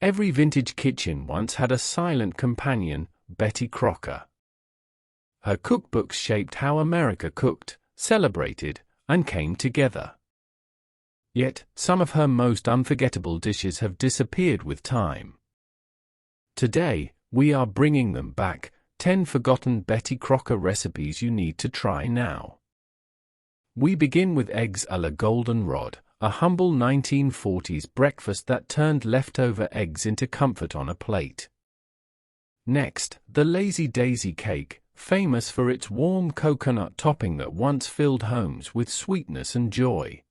Every vintage kitchen once had a silent companion, Betty Crocker. Her cookbooks shaped how America cooked, celebrated, and came together. Yet, some of her most unforgettable dishes have disappeared with time. Today, we are bringing them back, 10 forgotten Betty Crocker recipes you need to try now. We begin with eggs à la goldenrod, a humble 1940s breakfast that turned leftover eggs into comfort on a plate. Next, the Lazy Daisy cake, famous for its warm coconut topping that once filled homes with sweetness and joy.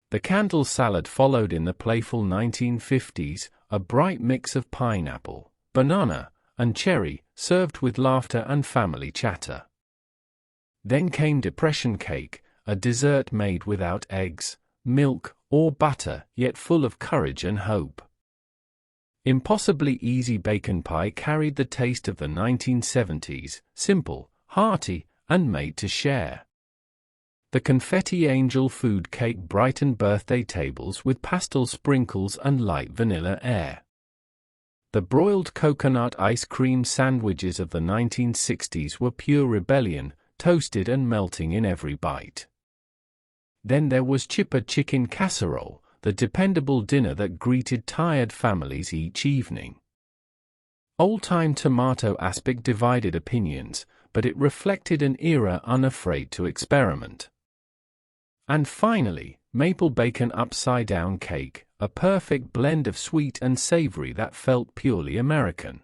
The candle salad followed in the playful 1950s, a bright mix of pineapple, banana, and cherry, served with laughter and family chatter. Then came depression cake, a dessert made without eggs, milk, or butter, yet full of courage and hope. Impossibly easy bacon pie carried the taste of the 1970s, simple, hearty, and made to share. The Confetti angel food cake brightened birthday tables with pastel sprinkles and light vanilla air. The broiled coconut ice cream sandwiches of the 1960s were pure rebellion, toasted and melting in every bite. Then there was chipper chicken casserole, the dependable dinner that greeted tired families each evening. Old-time tomato aspic divided opinions, but it reflected an era unafraid to experiment. And finally, maple bacon upside-down cake, a perfect blend of sweet and savory that felt purely American.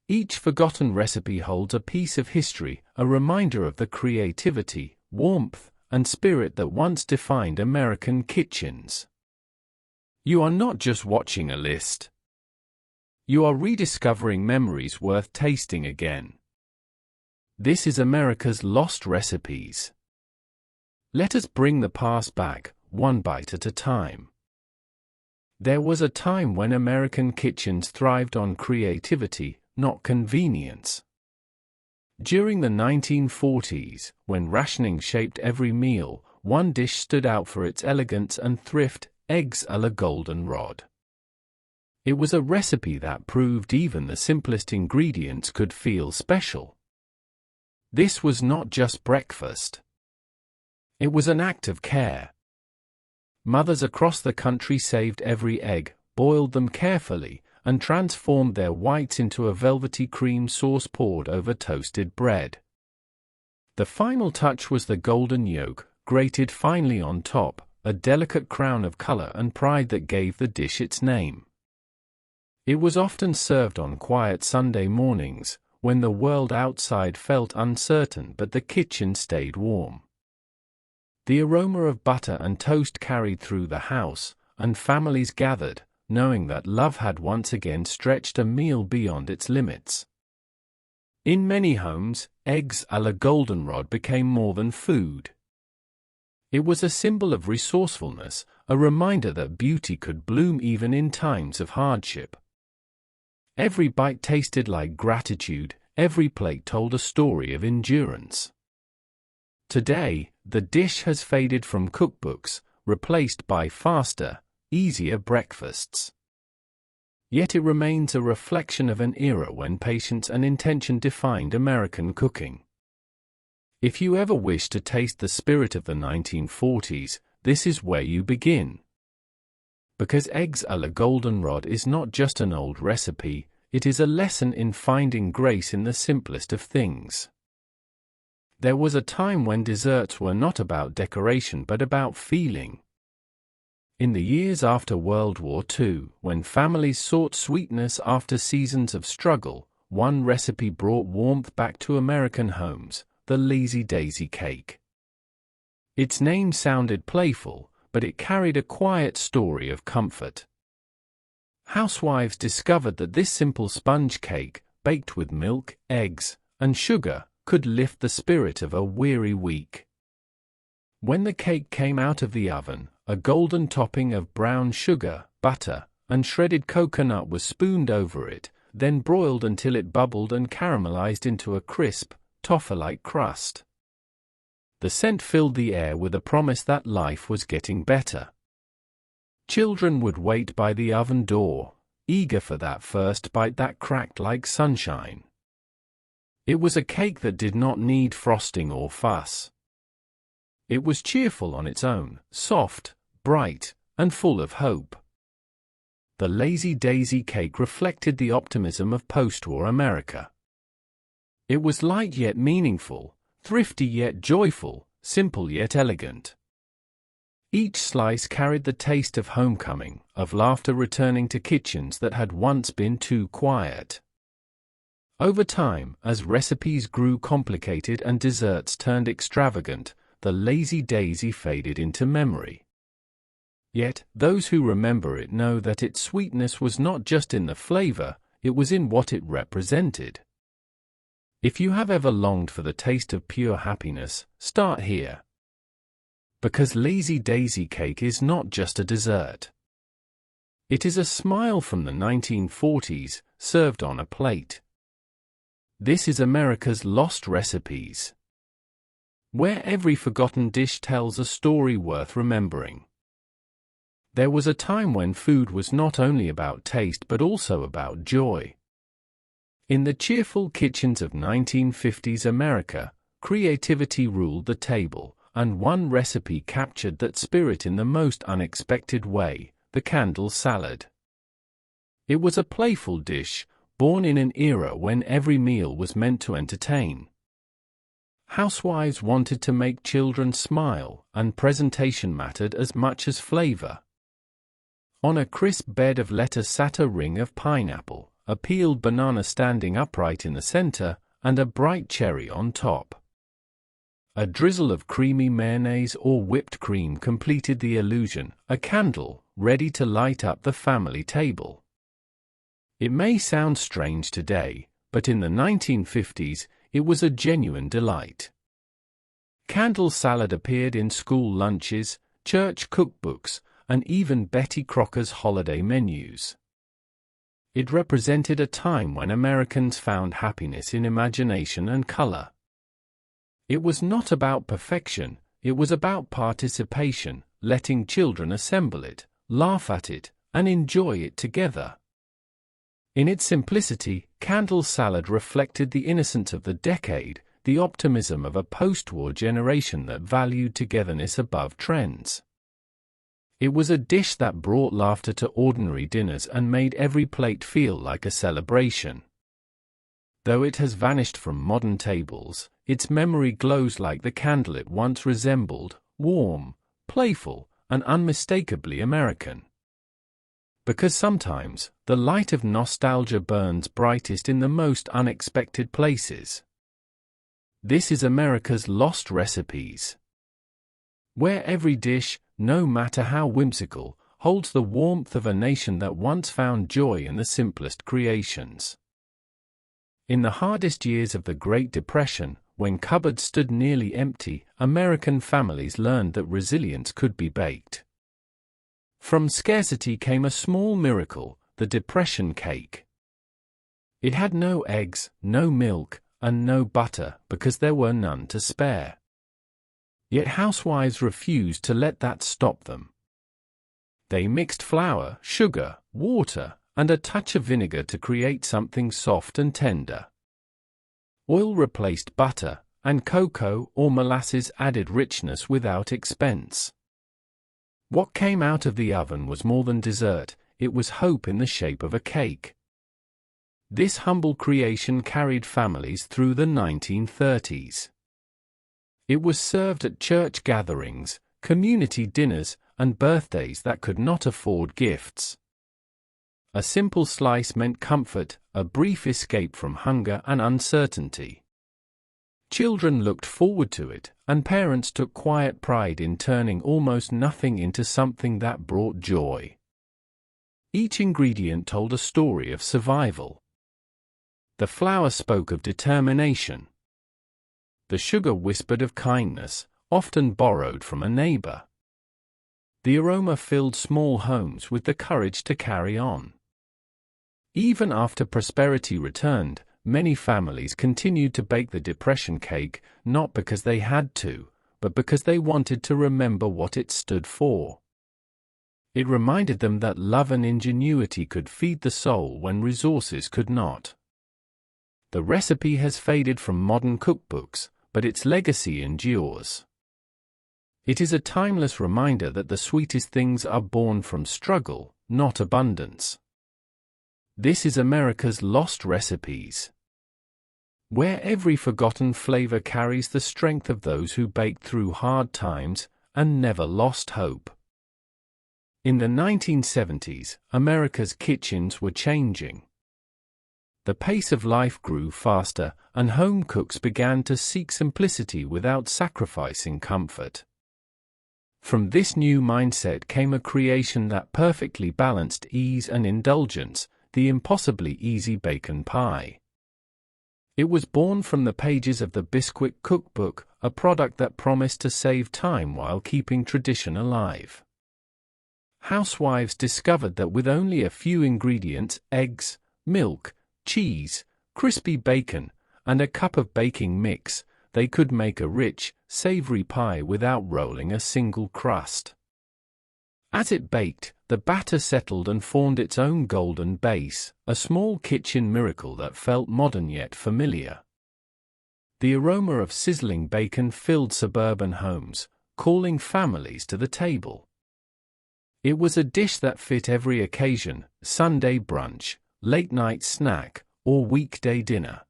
Each forgotten recipe holds a piece of history, a reminder of the creativity, warmth, and spirit that once defined American kitchens. You are not just watching a list. You are rediscovering memories worth tasting again. This is America's Lost Recipes. Let us bring the past back, one bite at a time. There was a time when American kitchens thrived on creativity, not convenience. During the 1940s, when rationing shaped every meal, one dish stood out for its elegance and thrift: eggs à la goldenrod. It was a recipe that proved even the simplest ingredients could feel special. This was not just breakfast. It was an act of care. Mothers across the country saved every egg, boiled them carefully, and transformed their whites into a velvety cream sauce poured over toasted bread. The final touch was the golden yolk, grated finely on top, a delicate crown of color and pride that gave the dish its name. It was often served on quiet Sunday mornings, when the world outside felt uncertain but the kitchen stayed warm. The aroma of butter and toast carried through the house, and families gathered, knowing that love had once again stretched a meal beyond its limits. In many homes, eggs à la goldenrod became more than food. It was a symbol of resourcefulness, a reminder that beauty could bloom even in times of hardship. Every bite tasted like gratitude, every plate told a story of endurance. Today, the dish has faded from cookbooks, replaced by faster, easier breakfasts. Yet it remains a reflection of an era when patience and intention defined American cooking. If you ever wish to taste the spirit of the 1940s, this is where you begin. Because eggs à la goldenrod is not just an old recipe, it is a lesson in finding grace in the simplest of things. There was a time when desserts were not about decoration but about feeling. In the years after World War II, when families sought sweetness after seasons of struggle, one recipe brought warmth back to American homes: the Lazy Daisy cake. Its name sounded playful, but it carried a quiet story of comfort. Housewives discovered that this simple sponge cake, baked with milk, eggs, and sugar, could lift the spirit of a weary week. When the cake came out of the oven, a golden topping of brown sugar, butter, and shredded coconut was spooned over it, then broiled until it bubbled and caramelized into a crisp, toffee-like crust. The scent filled the air with a promise that life was getting better. Children would wait by the oven door, eager for that first bite that cracked like sunshine. It was a cake that did not need frosting or fuss. It was cheerful on its own, soft, bright, and full of hope. The Lazy Daisy cake reflected the optimism of post-war America. It was light yet meaningful, thrifty yet joyful, simple yet elegant. Each slice carried the taste of homecoming, of laughter returning to kitchens that had once been too quiet. Over time, as recipes grew complicated and desserts turned extravagant, the Lazy Daisy faded into memory. Yet, those who remember it know that its sweetness was not just in the flavor, it was in what it represented. If you have ever longed for the taste of pure happiness, start here. Because Lazy Daisy cake is not just a dessert. It is a smile from the 1940s, served on a plate. This is America's Lost Recipes, where every forgotten dish tells a story worth remembering. There was a time when food was not only about taste but also about joy. In the cheerful kitchens of 1950s America, creativity ruled the table, and one recipe captured that spirit in the most unexpected way: the candle salad. It was a playful dish, born in an era when every meal was meant to entertain. Housewives wanted to make children smile, and presentation mattered as much as flavor. On a crisp bed of lettuce sat a ring of pineapple, a peeled banana standing upright in the center, and a bright cherry on top. A drizzle of creamy mayonnaise or whipped cream completed the illusion, a candle, ready to light up the family table. It may sound strange today, but in the 1950s, it was a genuine delight. Candle salad appeared in school lunches, church cookbooks, and even Betty Crocker's holiday menus. It represented a time when Americans found happiness in imagination and color. It was not about perfection, it was about participation, letting children assemble it, laugh at it, and enjoy it together. In its simplicity, candle salad reflected the innocence of the decade, the optimism of a post-war generation that valued togetherness above trends. It was a dish that brought laughter to ordinary dinners and made every plate feel like a celebration. Though it has vanished from modern tables, its memory glows like the candle it once resembled: warm, playful, and unmistakably American. Because sometimes, the light of nostalgia burns brightest in the most unexpected places. This is America's Lost Recipes, where every dish, no matter how whimsical, holds the warmth of a nation that once found joy in the simplest creations. In the hardest years of the Great Depression, when cupboards stood nearly empty, American families learned that resilience could be baked. From scarcity came a small miracle: the Depression cake. It had no eggs, no milk, and no butter because there were none to spare. Yet housewives refused to let that stop them. They mixed flour, sugar, water, and a touch of vinegar to create something soft and tender. Oil replaced butter, and cocoa or molasses added richness without expense. What came out of the oven was more than dessert, it was hope in the shape of a cake. This humble creation carried families through the 1930s. It was served at church gatherings, community dinners, and birthdays that could not afford gifts. A simple slice meant comfort, a brief escape from hunger and uncertainty. Children looked forward to it, and parents took quiet pride in turning almost nothing into something that brought joy. Each ingredient told a story of survival. The flour spoke of determination. The sugar whispered of kindness, often borrowed from a neighbor. The aroma filled small homes with the courage to carry on. Even after prosperity returned, many families continued to bake the Depression cake, not because they had to, but because they wanted to remember what it stood for. It reminded them that love and ingenuity could feed the soul when resources could not. The recipe has faded from modern cookbooks, but its legacy endures. It is a timeless reminder that the sweetest things are born from struggle, not abundance. This is America's Lost Recipes, where every forgotten flavor carries the strength of those who baked through hard times and never lost hope. In the 1970s, America's kitchens were changing. The pace of life grew faster, and home cooks began to seek simplicity without sacrificing comfort. From this new mindset came a creation that perfectly balanced ease and indulgence, the Impossibly Easy Bacon Pie. It was born from the pages of the Bisquick cookbook, a product that promised to save time while keeping tradition alive. Housewives discovered that with only a few ingredients, eggs, milk, cheese, crispy bacon, and a cup of baking mix, they could make a rich, savory pie without rolling a single crust. As it baked, the batter settled and formed its own golden base, a small kitchen miracle that felt modern yet familiar. The aroma of sizzling bacon filled suburban homes, calling families to the table. It was a dish that fit every occasion: Sunday brunch, late-night snack, or weekday dinner.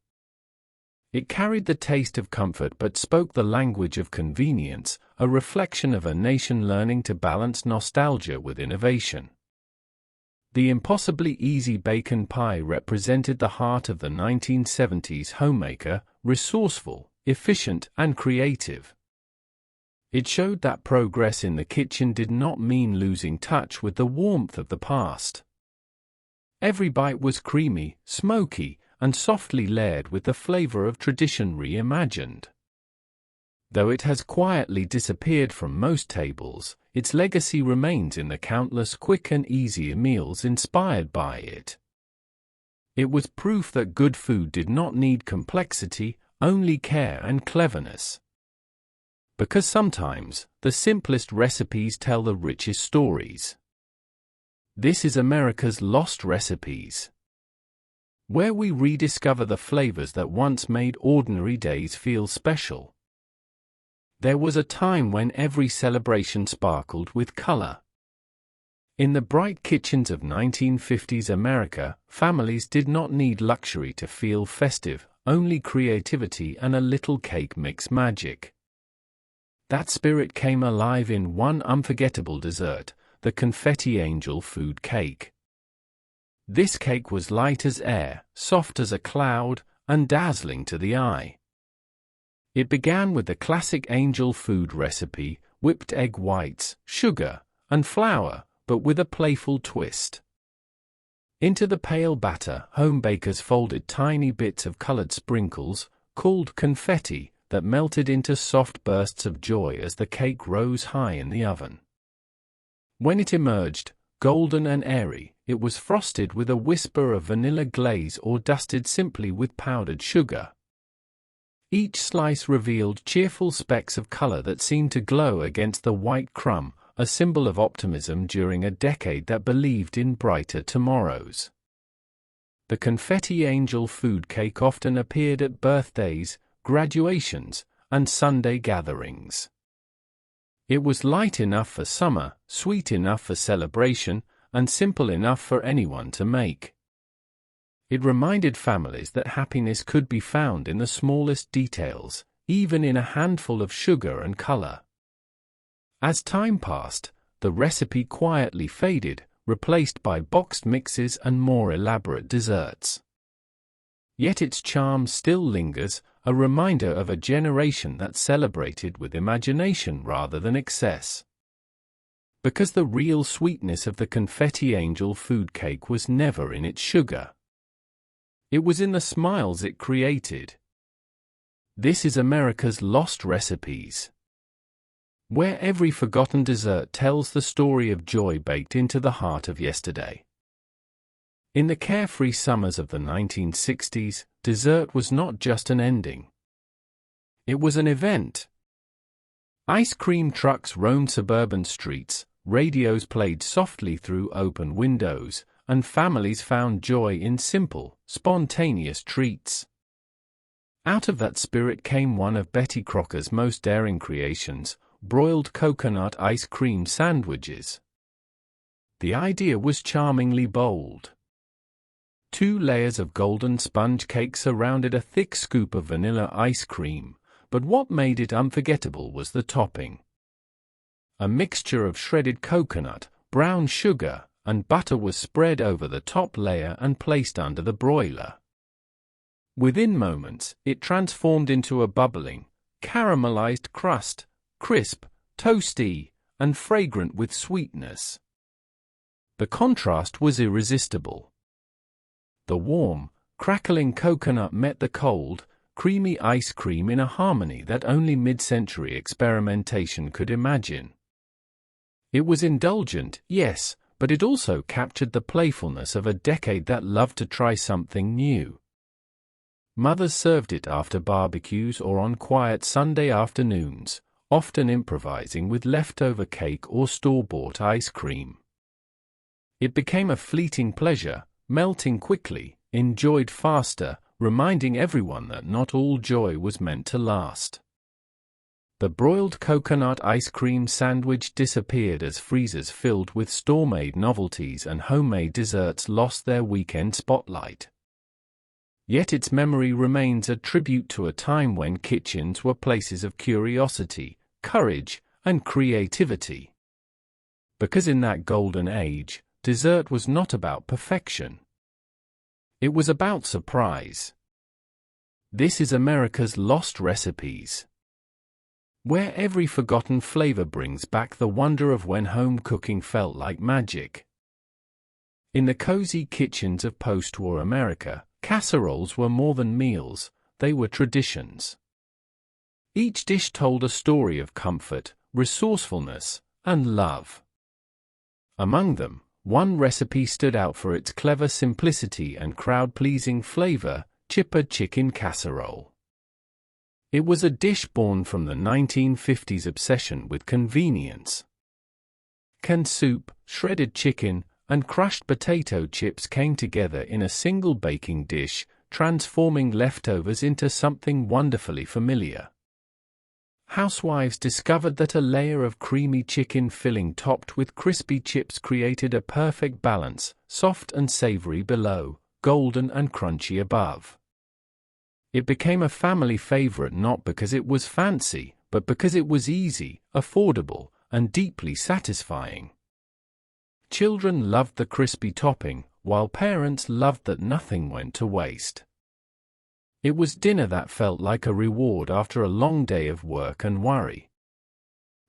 It carried the taste of comfort but spoke the language of convenience, a reflection of a nation learning to balance nostalgia with innovation. The Impossibly Easy Bacon Pie represented the heart of the 1970s homemaker, resourceful, efficient, and creative. It showed that progress in the kitchen did not mean losing touch with the warmth of the past. Every bite was creamy, smoky, and softly layered with the flavor of tradition reimagined. Though it has quietly disappeared from most tables, its legacy remains in the countless quick and easy meals inspired by it. It was proof that good food did not need complexity, only care and cleverness. Because sometimes, the simplest recipes tell the richest stories. This is America's Lost Recipes, where we rediscover the flavors that once made ordinary days feel special. There was a time when every celebration sparkled with color. In the bright kitchens of 1950s America, families did not need luxury to feel festive, only creativity and a little cake mix magic. That spirit came alive in one unforgettable dessert, the Confetti angel food cake. This cake was light as air, soft as a cloud, and dazzling to the eye. It began with the classic angel food recipe: whipped egg whites, sugar, and flour, but with a playful twist. Into the pale batter, home bakers folded tiny bits of colored sprinkles, called confetti, that melted into soft bursts of joy as the cake rose high in the oven. When it emerged, golden and airy, it was frosted with a whisper of vanilla glaze or dusted simply with powdered sugar. Each slice revealed cheerful specks of color that seemed to glow against the white crumb, a symbol of optimism during a decade that believed in brighter tomorrows. The Confetti angel food cake often appeared at birthdays, graduations, and Sunday gatherings. It was light enough for summer, sweet enough for celebration, and simple enough for anyone to make. It reminded families that happiness could be found in the smallest details, even in a handful of sugar and color. As time passed, the recipe quietly faded, replaced by boxed mixes and more elaborate desserts. Yet its charm still lingers, a reminder of a generation that celebrated with imagination rather than excess. Because the real sweetness of the Confetti angel food cake was never in its sugar. It was in the smiles it created. This is America's Lost Recipes, where every forgotten dessert tells the story of joy baked into the heart of yesterday. In the carefree summers of the 1960s, dessert was not just an ending. It was an event. Ice cream trucks roamed suburban streets, radios played softly through open windows, and families found joy in simple, spontaneous treats. Out of that spirit came one of Betty Crocker's most daring creations, broiled coconut ice cream sandwiches. The idea was charmingly bold. 2 layers of golden sponge cake surrounded a thick scoop of vanilla ice cream, but what made it unforgettable was the topping. A mixture of shredded coconut, brown sugar, and butter was spread over the top layer and placed under the broiler. Within moments, it transformed into a bubbling, caramelized crust, crisp, toasty, and fragrant with sweetness. The contrast was irresistible. The warm, crackling coconut met the cold, creamy ice cream in a harmony that only mid-century experimentation could imagine. It was indulgent, yes, but it also captured the playfulness of a decade that loved to try something new. Mothers served it after barbecues or on quiet Sunday afternoons, often improvising with leftover cake or store-bought ice cream. It became a fleeting pleasure, melting quickly, enjoyed faster, reminding everyone that not all joy was meant to last. The broiled coconut ice cream sandwich disappeared as freezers filled with store-made novelties and homemade desserts lost their weekend spotlight. Yet its memory remains a tribute to a time when kitchens were places of curiosity, courage, and creativity. Because in that golden age, dessert was not about perfection. It was about surprise. This is America's Lost Recipes, where every forgotten flavor brings back the wonder of when home cooking felt like magic. In the cozy kitchens of post-war America, casseroles were more than meals, they were traditions. Each dish told a story of comfort, resourcefulness, and love. Among them, one recipe stood out for its clever simplicity and crowd-pleasing flavor: chippered chicken casserole. It was a dish born from the 1950s obsession with convenience. Canned soup, shredded chicken, and crushed potato chips came together in a single baking dish, transforming leftovers into something wonderfully familiar. Housewives discovered that a layer of creamy chicken filling topped with crispy chips created a perfect balance, soft and savory below, golden and crunchy above. It became a family favorite not because it was fancy, but because it was easy, affordable, and deeply satisfying. Children loved the crispy topping, while parents loved that nothing went to waste. It was dinner that felt like a reward after a long day of work and worry.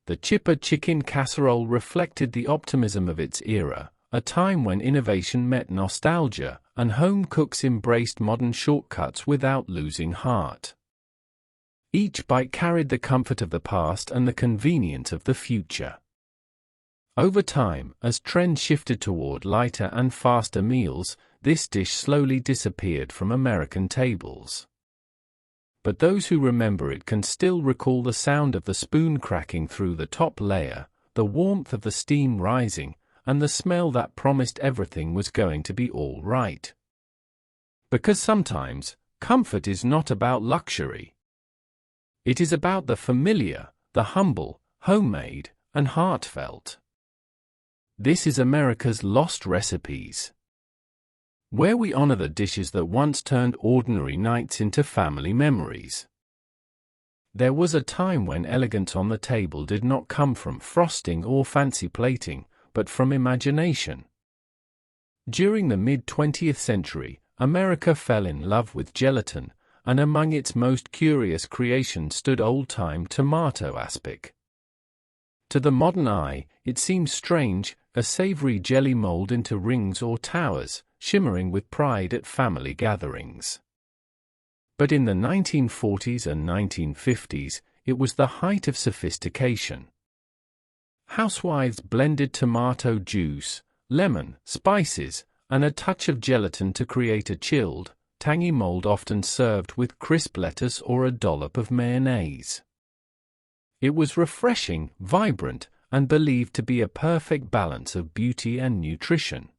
The chippered chicken casserole reflected the optimism of its era, a time when innovation met nostalgia, and home cooks embraced modern shortcuts without losing heart. Each bite carried the comfort of the past and the convenience of the future. Over time, as trends shifted toward lighter and faster meals, this dish slowly disappeared from American tables. But those who remember it can still recall the sound of the spoon cracking through the top layer, the warmth of the steam rising, and the smell that promised everything was going to be all right. Because sometimes, comfort is not about luxury. It is about the familiar, the humble, homemade, and heartfelt. This is America's Lost Recipes, where we honor the dishes that once turned ordinary nights into family memories. There was a time when elegance on the table did not come from frosting or fancy plating, but from imagination. During the mid-20th century, America fell in love with gelatin, and among its most curious creations stood old-time tomato aspic. To the modern eye, it seems strange, a savory jelly mold into rings or towers, shimmering with pride at family gatherings. But in the 1940s and 1950s, it was the height of sophistication. Housewives blended tomato juice, lemon, spices, and a touch of gelatin to create a chilled, tangy mold often served with crisp lettuce or a dollop of mayonnaise. It was refreshing, vibrant, and believed to be a perfect balance of beauty and nutrition.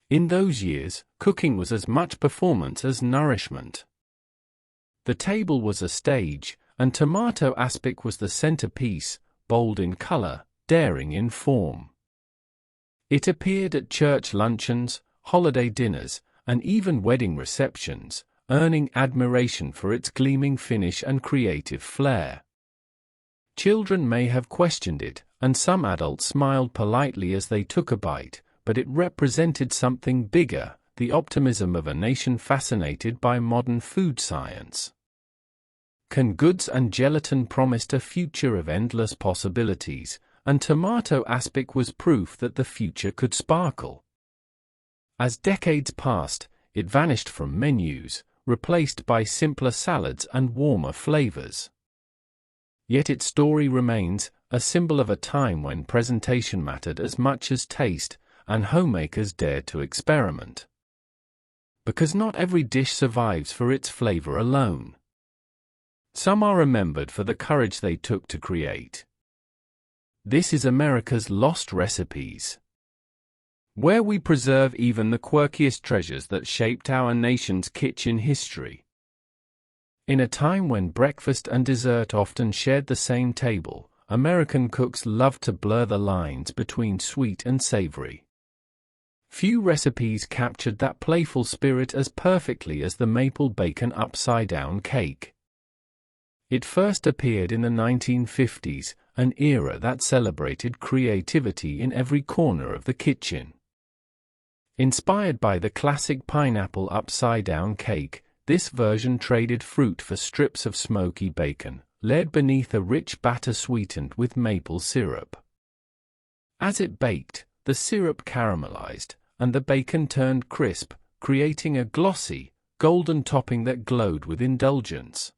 In those years, cooking was as much performance as nourishment. The table was a stage, and tomato aspic was the centerpiece, bold in color, daring in form. It appeared at church luncheons, holiday dinners, and even wedding receptions, earning admiration for its gleaming finish and creative flair. Children may have questioned it, and some adults smiled politely as they took a bite, but it represented something bigger, the optimism of a nation fascinated by modern food science. Canned goods and gelatin promised a future of endless possibilities, and tomato aspic was proof that the future could sparkle. As decades passed, it vanished from menus, replaced by simpler salads and warmer flavors. Yet its story remains, a symbol of a time when presentation mattered as much as taste, and homemakers dared to experiment. Because not every dish survives for its flavor alone. Some are remembered for the courage they took to create. This is America's Lost Recipes, where we preserve even the quirkiest treasures that shaped our nation's kitchen history. In a time when breakfast and dessert often shared the same table, American cooks loved to blur the lines between sweet and savory. Few recipes captured that playful spirit as perfectly as the maple bacon upside-down cake. It first appeared in the 1950s, an era that celebrated creativity in every corner of the kitchen. Inspired by the classic pineapple upside-down cake, this version traded fruit for strips of smoky bacon, laid beneath a rich batter sweetened with maple syrup. As it baked, the syrup caramelized, and the bacon turned crisp, creating a glossy, golden topping that glowed with indulgence.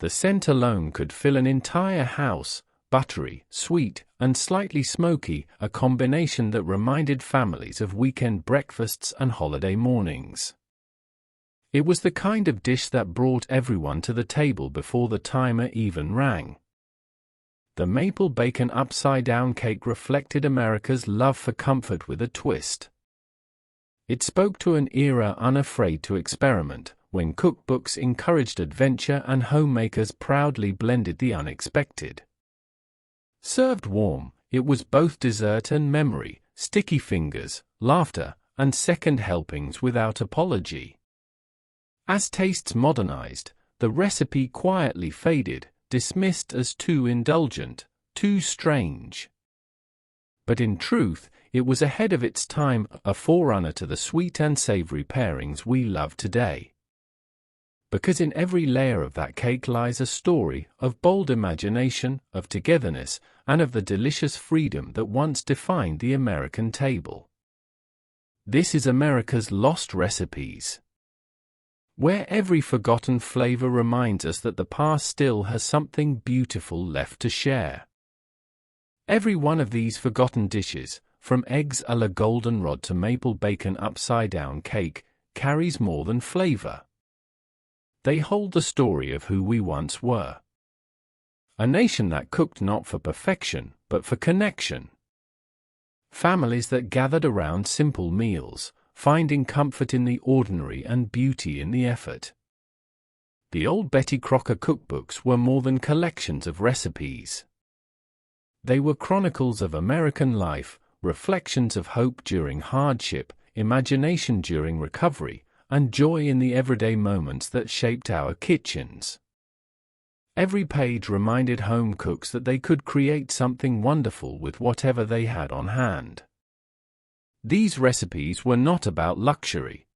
The scent alone could fill an entire house, buttery, sweet, and slightly smoky, a combination that reminded families of weekend breakfasts and holiday mornings. It was the kind of dish that brought everyone to the table before the timer even rang. The maple bacon upside-down cake reflected America's love for comfort with a twist. It spoke to an era unafraid to experiment, when cookbooks encouraged adventure and homemakers proudly blended the unexpected. Served warm, it was both dessert and memory, sticky fingers, laughter, and second helpings without apology. As tastes modernized, the recipe quietly faded, dismissed as too indulgent, too strange. But in truth, it was ahead of its time, a forerunner to the sweet and savory pairings we love today. Because in every layer of that cake lies a story of bold imagination, of togetherness, and of the delicious freedom that once defined the American table. This is America's Lost Recipes, where every forgotten flavor reminds us that the past still has something beautiful left to share. Every one of these forgotten dishes, from eggs a la goldenrod to maple bacon upside-down cake, carries more than flavor. They hold the story of who we once were. A nation that cooked not for perfection, but for connection. Families that gathered around simple meals, finding comfort in the ordinary and beauty in the effort. The old Betty Crocker cookbooks were more than collections of recipes. They were chronicles of American life, reflections of hope during hardship, imagination during recovery, and joy in the everyday moments that shaped our kitchens. Every page reminded home cooks that they could create something wonderful with whatever they had on hand. These recipes were not about luxury.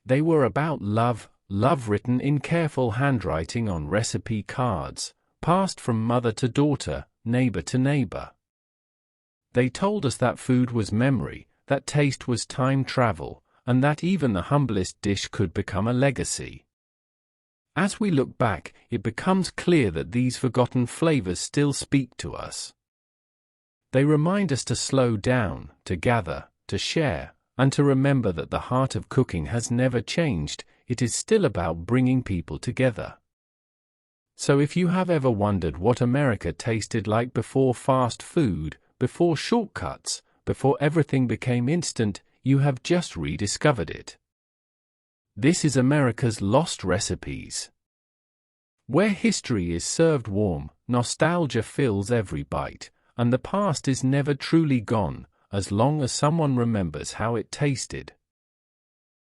They were about love, love written in careful handwriting on recipe cards, passed from mother to daughter, neighbor to neighbor. They told us that food was memory, that taste was time travel, and that even the humblest dish could become a legacy. As we look back, it becomes clear that these forgotten flavors still speak to us. They remind us to slow down, to gather, to share, and to remember that the heart of cooking has never changed, it is still about bringing people together. So if you have ever wondered what America tasted like before fast food, before shortcuts, before everything became instant, you have just rediscovered it. This is America's Lost Recipes. Where history is served warm, nostalgia fills every bite, and the past is never truly gone, as long as someone remembers how it tasted.